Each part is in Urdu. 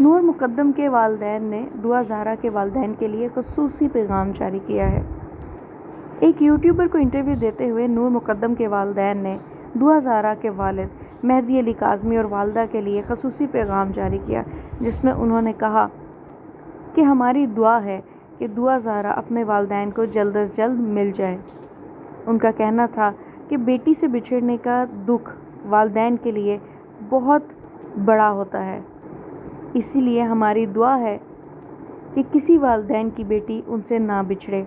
نور مقدم کے والدین نے دعا زہرا کے والدین کے لیے خصوصی پیغام جاری کیا ہے۔ ایک یوٹیوبر کو انٹرویو دیتے ہوئے نور مقدم کے والدین نے دعا زہرا کے والد مہدی علی کاظمی اور والدہ کے لیے خصوصی پیغام جاری کیا، جس میں انہوں نے کہا کہ ہماری دعا ہے کہ دعا زہرا اپنے والدین کو جلد از جلد مل جائے۔ ان کا کہنا تھا کہ بیٹی سے بچھڑنے کا دکھ والدین کے لیے بہت بڑا ہوتا ہے، اسی لیے ہماری دعا ہے کہ کسی والدین کی بیٹی ان سے نہ بچھڑے۔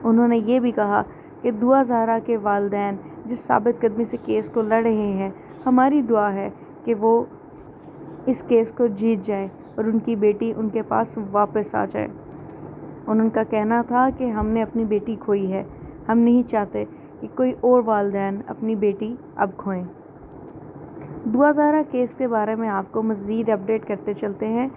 انہوں نے یہ بھی کہا کہ دعا زہرا کے والدین جس ثابت قدمی سے کیس کو لڑ رہے ہیں، ہماری دعا ہے کہ وہ اس کیس کو جیت جائے اور ان کی بیٹی ان کے پاس واپس آ جائے۔ ان کا کہنا تھا کہ ہم نے اپنی بیٹی کھوئی ہے، ہم نہیں چاہتے کہ کوئی اور والدین اپنی بیٹی اب کھوئیں۔ دعا زہرا کیس کے بارے میں آپ کو مزید اپڈیٹ کرتے چلتے ہیں۔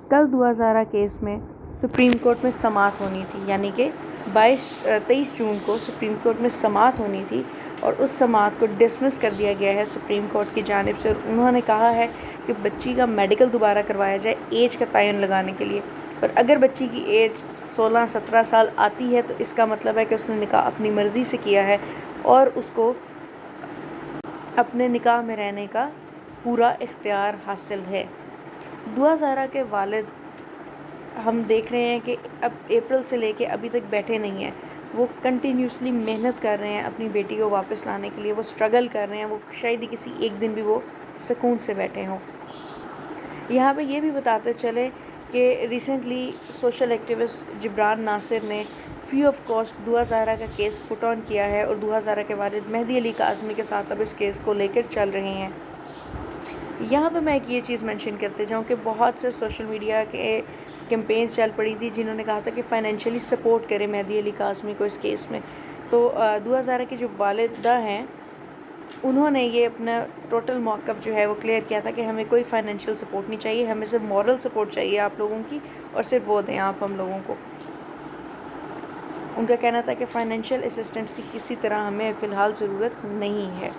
کل دعا زہرا کیس میں سپریم کورٹ میں سماعت ہونی تھی، یعنی کہ 23 جون کو سپریم کورٹ میں سماعت ہونی تھی، اور اس سماعت کو ڈسمس کر دیا گیا ہے سپریم کورٹ کی جانب سے، اور انہوں نے کہا ہے کہ بچی کا میڈیکل دوبارہ کروایا جائے ایج کا تعین لگانے کے لیے، اور اگر بچی کی ایج 16-17 سال آتی ہے تو اس کا مطلب ہے کہ اس نے نکاح اپنی مرضی سے کیا ہے اور اس کو اپنے نکاح میں رہنے کا پورا اختیار حاصل ہے۔ دعا زہرا کے والد ہم دیکھ رہے ہیں کہ اب اپریل سے لے کے ابھی تک بیٹھے نہیں ہیں، وہ کنٹینیوسلی محنت کر رہے ہیں اپنی بیٹی کو واپس لانے کے لیے، وہ اسٹرگل کر رہے ہیں، وہ شاید ہی کسی ایک دن بھی وہ سکون سے بیٹھے ہوں۔ یہاں پہ یہ بھی بتاتے چلے کہ ریسنٹلی سوشل ایکٹیوسٹ جبران ناصر نے فری آف کاسٹ دعا زہرا کا کیس پٹ آن کیا ہے، اور دعا زہرا کے والد مہدی علی کاظمی کے ساتھ اب اس کیس کو لے کر چل رہے ہیں۔ یہاں پہ میں ایک یہ چیز مینشن کرتے جاؤں کہ بہت سے سوشل میڈیا کے کیمپینز چل پڑی تھی جنہوں نے کہا تھا کہ فائنینشلی سپورٹ کرے مہدی علی کاظمی کو اس کیس میں، تو دعا زہرا کی جو والدہ ہیں انہوں نے یہ اپنا ٹوٹل موقف جو ہے وہ کلیئر کیا تھا کہ ہمیں کوئی فائنینشیل سپورٹ نہیں چاہیے، ہمیں صرف مورل سپورٹ چاہیے آپ لوگوں کی، اور صرف وہ دیں آپ ہم لوگوں کو۔ ان کا کہنا تھا کہ فائنینشیل اسسٹنس کی کسی طرح ہمیں فی الحال ضرورت نہیں ہے۔